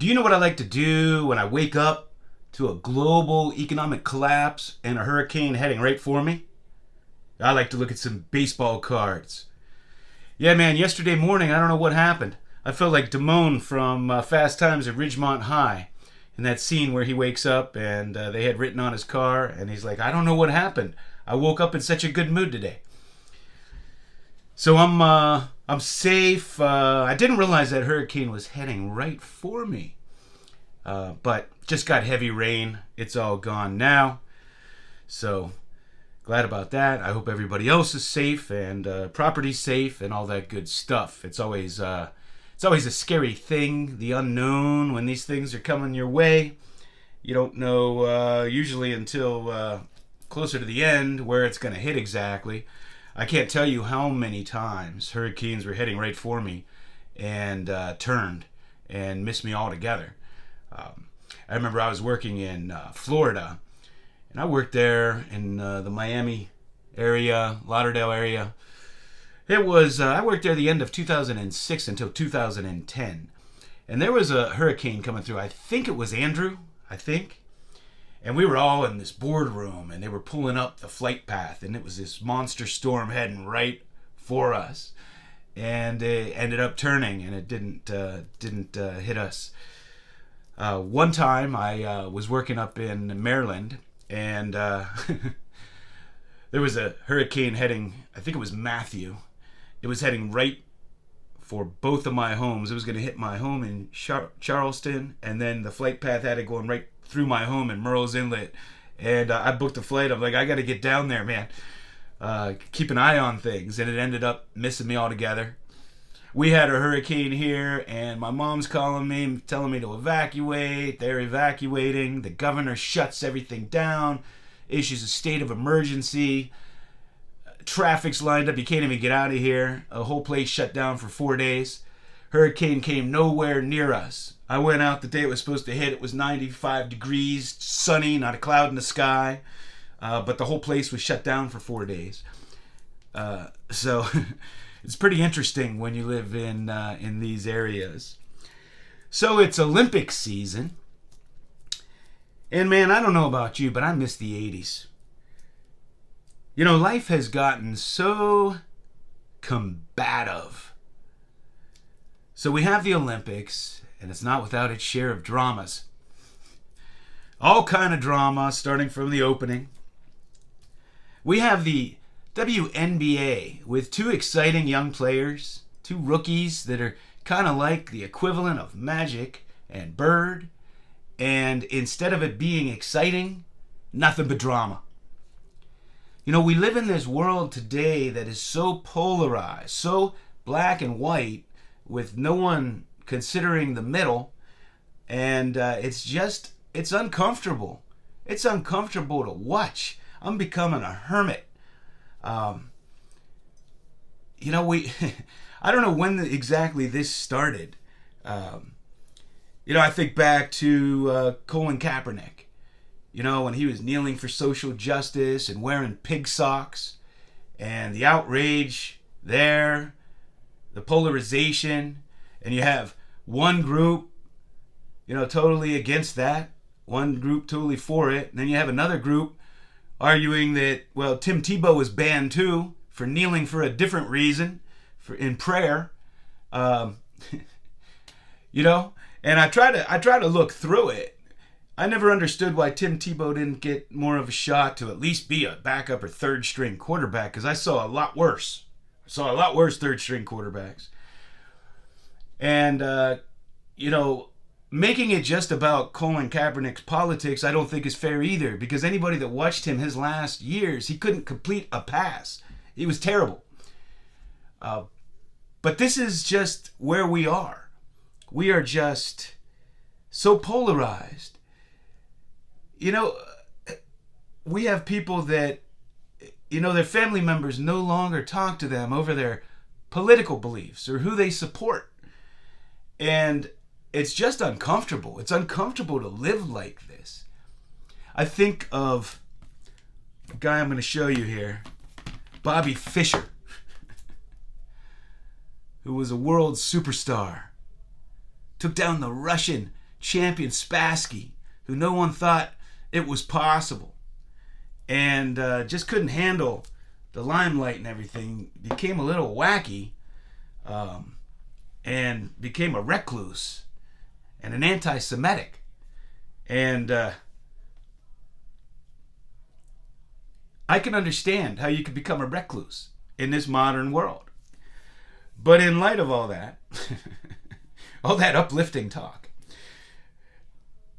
Do you know what I like to do when I wake up to a global economic collapse and a hurricane heading right for me? I like to look at some baseball cards. Yeah, man, yesterday morning, I don't know what happened. I felt like Damone from Fast Times at Ridgemont High in that scene where he wakes up and they had written on his car, and he's like, I don't know what happened. I woke up in such a good mood today. So I'm safe. I didn't realize that hurricane was heading right for me. But just got heavy rain. It's all gone now. So glad about that. I hope everybody else is safe and property's safe and all that good stuff. It's always a scary thing, the unknown, when these things are coming your way. You don't know usually until closer to the end where it's going to hit exactly. I can't tell you how many times hurricanes were heading right for me and turned and missed me altogether. I remember I was working in Florida, and I worked there in the Miami area, Lauderdale area. It was I worked there the end of 2006 until 2010, and there was a hurricane coming through. I think it was Andrew. And we were all in this boardroom, and they were pulling up the flight path, and it was this monster storm heading right for us, and it ended up turning, and it didn't hit us. One time, I was working up in Maryland, and there was a hurricane heading. I think it was Matthew. It was heading right for both of my homes. It was going to hit my home in Charleston, and then the flight path had it going right through my home in Murrells Inlet. And I booked a flight. I'm like, I got to get down there, man. Keep an eye on things. And it ended up missing me altogether. We had a hurricane here, and my mom's calling me, telling me to evacuate. They're evacuating. The governor shuts everything down, issues a state of emergency. Traffic's lined up. You can't even get out of here. A whole place shut down for 4 days. Hurricane came nowhere near us. I went out the day it was supposed to hit. It was 95 degrees, sunny, not a cloud in the sky. But the whole place was shut down for 4 days. So it's pretty interesting when you live in these areas. So it's Olympic season. And man, I don't know about you, but I miss the 80s. You know, life has gotten so combative. So we have the Olympics, and it's not without its share of dramas. All kind of drama, starting from the opening. We have the WNBA with two exciting young players, two rookies that are kind of like the equivalent of Magic and Bird. And instead of it being exciting, nothing but drama. You know, we live in this world today that is so polarized, so black and white, with no one considering the middle, and it's uncomfortable. It's uncomfortable to watch. I'm becoming a hermit. You know, I don't know when exactly this started. You know, I think back to Colin Kaepernick. You know, when he was kneeling for social justice and wearing pig socks, and the outrage there, the polarization, and you have one group, you know, totally against that, one group totally for it, and then you have another group arguing that, well, Tim Tebow was banned too for kneeling for a different reason, in prayer, you know, and I try to look through it. I never understood why Tim Tebow didn't get more of a shot to at least be a backup or third string quarterback, because I saw a lot worse. Third string quarterbacks. And, you know, making it just about Colin Kaepernick's politics, I don't think is fair either, because anybody that watched him his last years, he couldn't complete a pass. He was terrible. But this is just where we are. We are just so polarized. You know, we have people that, you know, their family members no longer talk to them over their political beliefs or who they support. And it's just uncomfortable. It's uncomfortable to live like this. I think of a guy I'm going to show you here, Bobby Fischer, who was a world superstar, took down the Russian champion Spassky, who no one thought it was possible, and just couldn't handle the limelight and everything, became a little wacky, and became a recluse and an anti-Semitic. And I can understand how you could become a recluse in this modern world. But in light of all that, all that uplifting talk,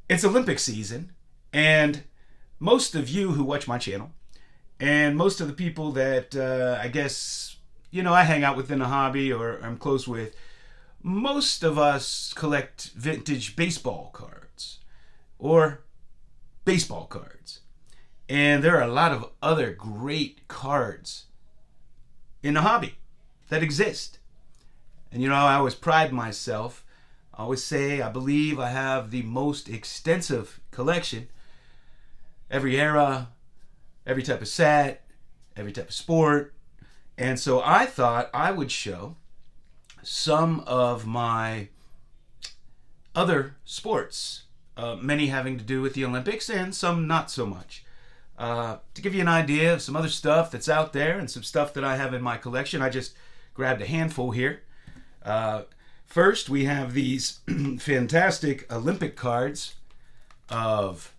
it's Olympic season, and most of you who watch my channel, and most of the people that I guess, I hang out with in a hobby or I'm close with, most of us collect vintage baseball cards or baseball cards. And there are a lot of other great cards in the hobby that exist. And I always pride myself. I always say I believe I have the most extensive collection. Every era, every type of set, every type of sport. And so I thought I would show some of my other sports, many having to do with the Olympics and some not so much. To give you an idea of some other stuff that's out there and some stuff that I have in my collection, I just grabbed a handful here. First, we have these fantastic Olympic cards of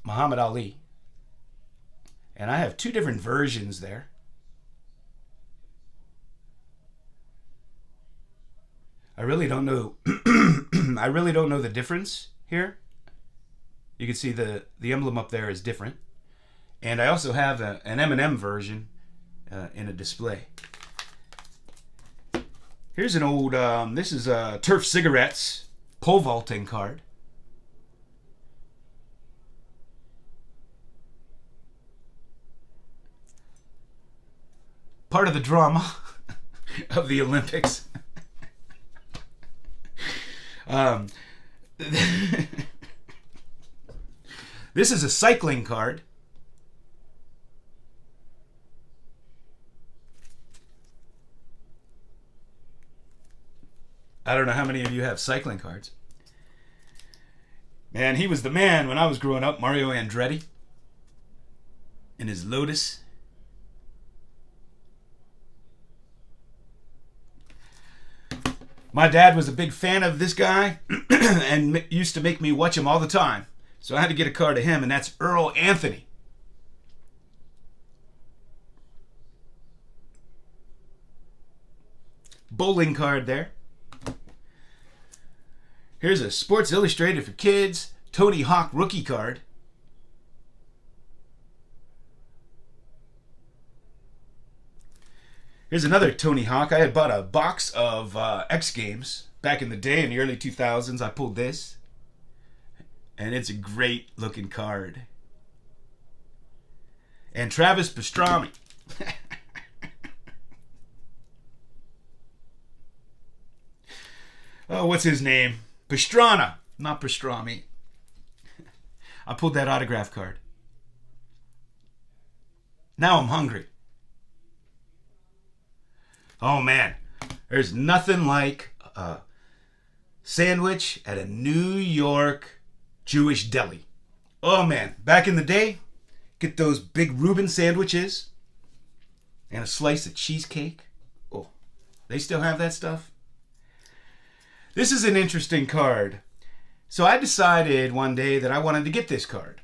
Muhammad Ali. And I have two different versions there. I really don't know the difference here. You can see the emblem up there is different. And I also have an M&M version in a display. Here's an old, this is a Turf Cigarettes pole vaulting card. Part of the drama of the Olympics. This is a cycling card. I don't know how many of you have cycling cards. Man, he was the man when I was growing up, Mario Andretti. In his Lotus. My dad was a big fan of this guy and used to make me watch him all the time. So I had to get a card of him, and that's Earl Anthony. Bowling card there. Here's a Sports Illustrated for Kids Tony Hawk rookie card. Here's another Tony Hawk. I had bought a box of X Games back in the day in the early 2000s. I pulled this. And it's a great looking card. And Travis Pastrami. Oh, what's his name? Pastrana, not Pastrami. I pulled that autograph card. Now I'm hungry. Oh man, there's nothing like a sandwich at a New York Jewish deli. Oh man, back in the day, get those big Reuben sandwiches and a slice of cheesecake. Oh, they still have that stuff? This is an interesting card. So I decided one day that I wanted to get this card.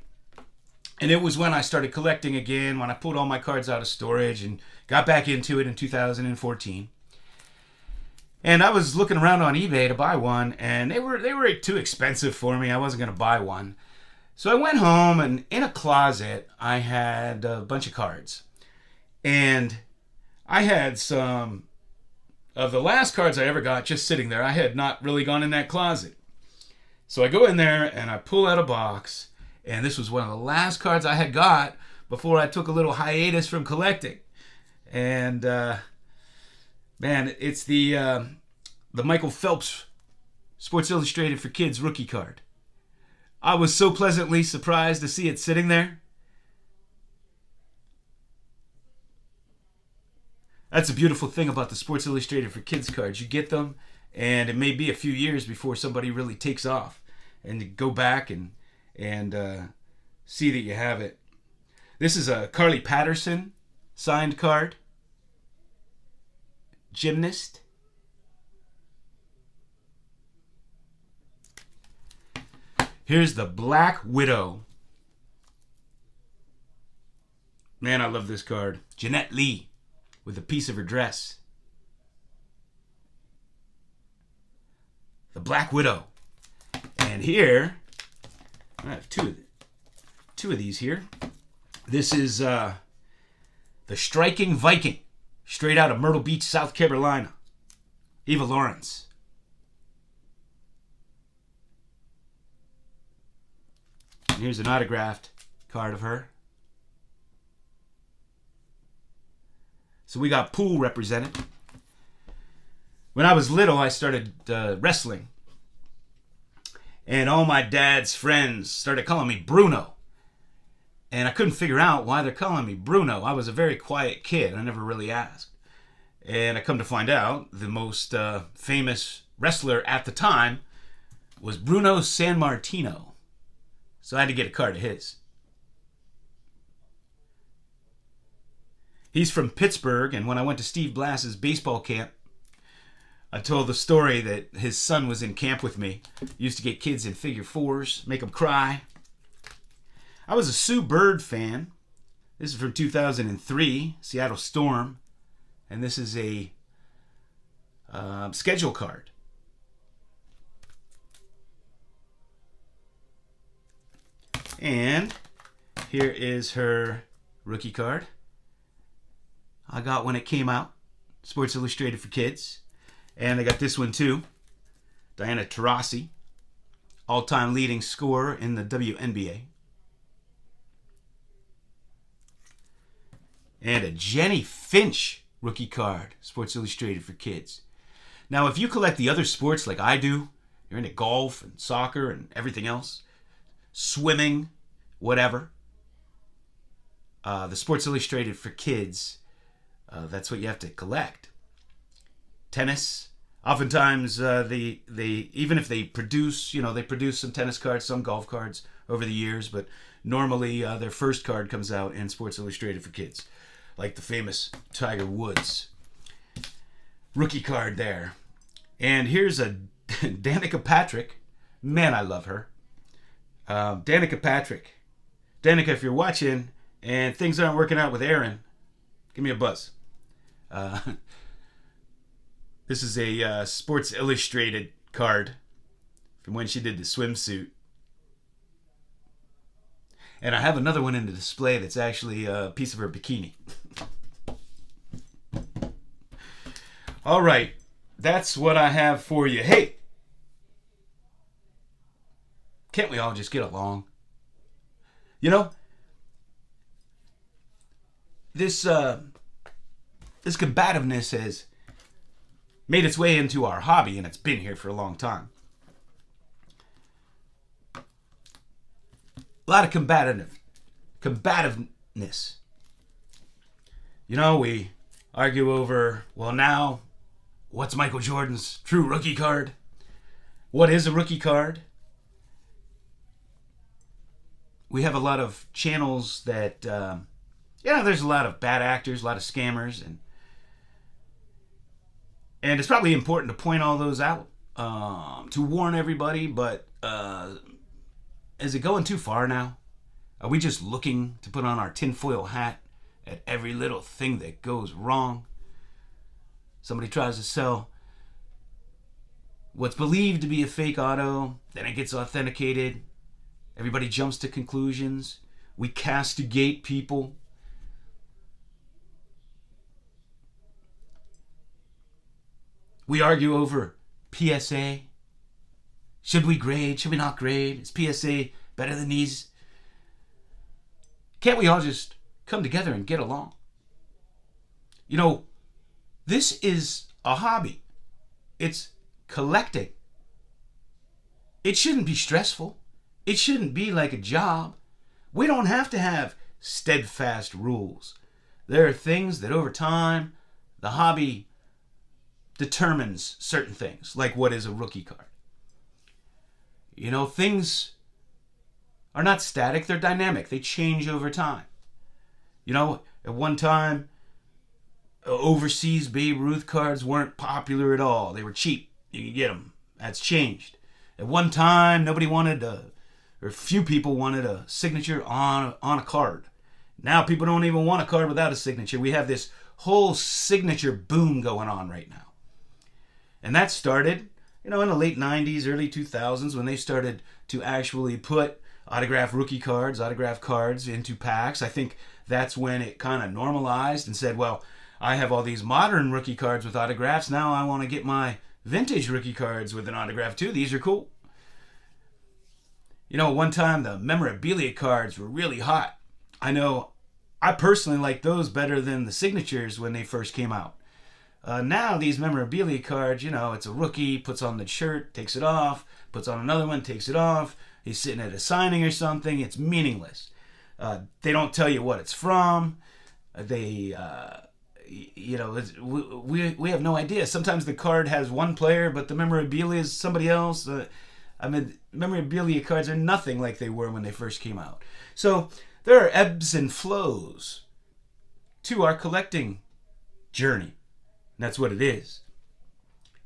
And it was when I started collecting again, when I pulled all my cards out of storage and got back into it in 2014. And I was looking around on eBay to buy one, and they were too expensive for me. I wasn't going to buy one. So I went home, and in a closet, I had a bunch of cards. And I had some of the last cards I ever got just sitting there. I had not really gone in that closet. So I go in there, and I pull out a box, and this was one of the last cards I had got before I took a little hiatus from collecting. And, man, it's the Michael Phelps Sports Illustrated for Kids rookie card. I was so pleasantly surprised to see it sitting there. That's a beautiful thing about the Sports Illustrated for Kids cards. You get them, and it may be a few years before somebody really takes off and you go back and see that you have it. This is a Carly Patterson signed card. Gymnast. Here's the Black Widow. Man, I love this card. Jeanette Lee with a piece of her dress. The Black Widow. And here, I have two of these here. This is the Striking Viking, straight out of Myrtle Beach, South Carolina. Eva Lawrence. And here's an autographed card of her. So we got pool represented. When I was little, I started wrestling. And all my dad's friends started calling me Bruno. And I couldn't figure out why they're calling me Bruno. I was a very quiet kid. I never really asked. And I come to find out the most famous wrestler at the time was Bruno Sammartino. So I had to get a card of his. He's from Pittsburgh, and when I went to Steve Blass's baseball camp, I told the story that his son was in camp with me. He used to get kids in figure fours, make them cry. I was a Sue Bird fan. This is from 2003, Seattle Storm. And this is a schedule card. And here is her rookie card. I got when it came out. Sports Illustrated for Kids. And I got this one too. Diana Taurasi, all-time leading scorer in the WNBA. And a Jenny Finch rookie card, Sports Illustrated for Kids. Now, if you collect the other sports like I do, you're into golf and soccer and everything else, swimming, whatever, the Sports Illustrated for Kids, that's what you have to collect. Tennis, oftentimes they even if they produce, they produce some tennis cards, some golf cards over the years, but normally their first card comes out in Sports Illustrated for Kids, like the famous Tiger Woods rookie card there. And here's a Danica Patrick. Man, I love her. Danica Patrick. Danica, if you're watching and things aren't working out with Aaron, give me a buzz. This is a Sports Illustrated card from when she did the swimsuit. And I have another one in the display that's actually a piece of her bikini. All right, that's what I have for you. Hey, can't we all just get along? This combativeness has made its way into our hobby, and it's been here for a long time. A lot of combativeness. We argue over, well, now, what's Michael Jordan's true rookie card? What is a rookie card? We have a lot of channels that, there's a lot of bad actors, a lot of scammers, and it's probably important to point all those out, to warn everybody, but is it going too far now? Are we just looking to put on our tinfoil hat at every little thing that goes wrong? Somebody tries to sell what's believed to be a fake auto, then it gets authenticated. Everybody jumps to conclusions. We castigate people. We argue over PSA. Should we grade? Should we not grade? Is PSA better than these? Can't we all just come together and get along? This is a hobby. It's collecting. It shouldn't be stressful. It shouldn't be like a job. We don't have to have steadfast rules. There are things that over time, the hobby determines certain things, like what is a rookie card. You know, things are not static, they're dynamic. They change over time. You know, at one time, overseas Babe Ruth cards weren't popular at all. They were cheap. You could get them. That's changed. At one time, nobody wanted or few people wanted a signature on a card. Now people don't even want a card without a signature. We have this whole signature boom going on right now. And that started, you know, in the late 90s, early 2000s, when they started to actually put autographed rookie cards, autographed cards into packs. I think that's when it kind of normalized and said, well, I have all these modern rookie cards with autographs. Now I want to get my vintage rookie cards with an autograph too. These are cool. You know, one time the memorabilia cards were really hot. I know I personally like those better than the signatures when they first came out. Now these memorabilia cards, you know, it's a rookie, puts on the shirt, takes it off, puts on another one, takes it off. He's sitting at a signing or something. It's meaningless. They don't tell you what it's from. You know, we have no idea. Sometimes the card has one player, but the memorabilia is somebody else. I mean, memorabilia cards are nothing like they were when they first came out. So there are ebbs and flows to our collecting journey. That's what it is.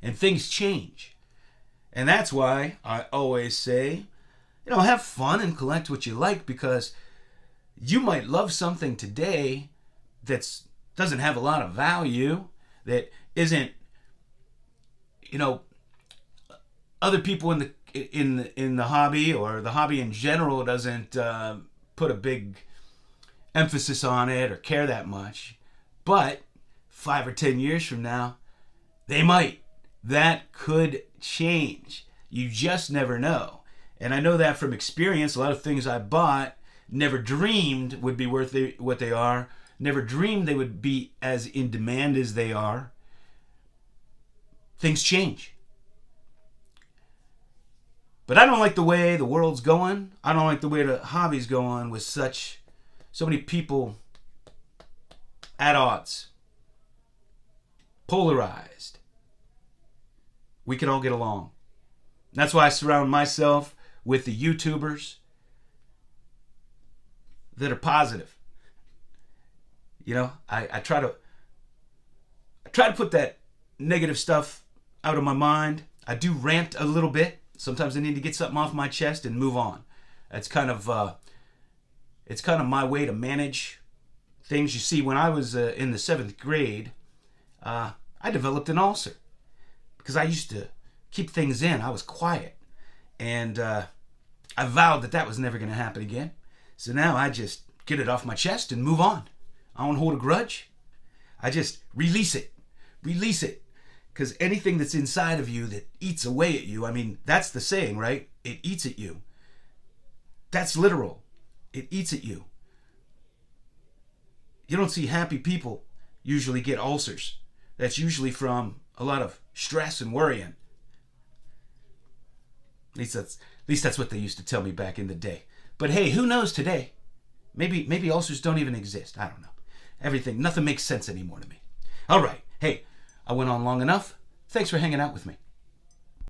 And things change. And that's why I always say, you know, have fun and collect what you like, because you might love something today that doesn't have a lot of value, that isn't, you know, other people in the hobby, or the hobby in general, doesn't put a big emphasis on it or care that much. But 5 or 10 years from now, they might. That could change. You just never know. And I know that from experience. A lot of things I bought, never dreamed would be worth what they are. Never dreamed they would be as in demand as they are. Things change. But I don't like the way the world's going. I don't like the way the hobby's going, with so many people at odds, polarized. We can all get along. That's why I surround myself with the YouTubers that are positive. You know, I try to put that negative stuff out of my mind. I do rant a little bit. Sometimes I need to get something off my chest and move on. It's kind of my way to manage things. You see, when I was in the 7th grade, I developed an ulcer because I used to keep things in. I was quiet, and I vowed that was never going to happen again. So now I just get it off my chest and move on. I don't hold a grudge. I just release it. Because anything that's inside of you that eats away at you, I mean, that's the saying, right? It eats at you. That's literal. It eats at you. You don't see happy people usually get ulcers. That's usually from a lot of stress and worrying. At least that's what they used to tell me back in the day. But hey, who knows today? Maybe ulcers don't even exist. I don't know. Nothing makes sense anymore to me. All right. Hey, I went on long enough. Thanks for hanging out with me.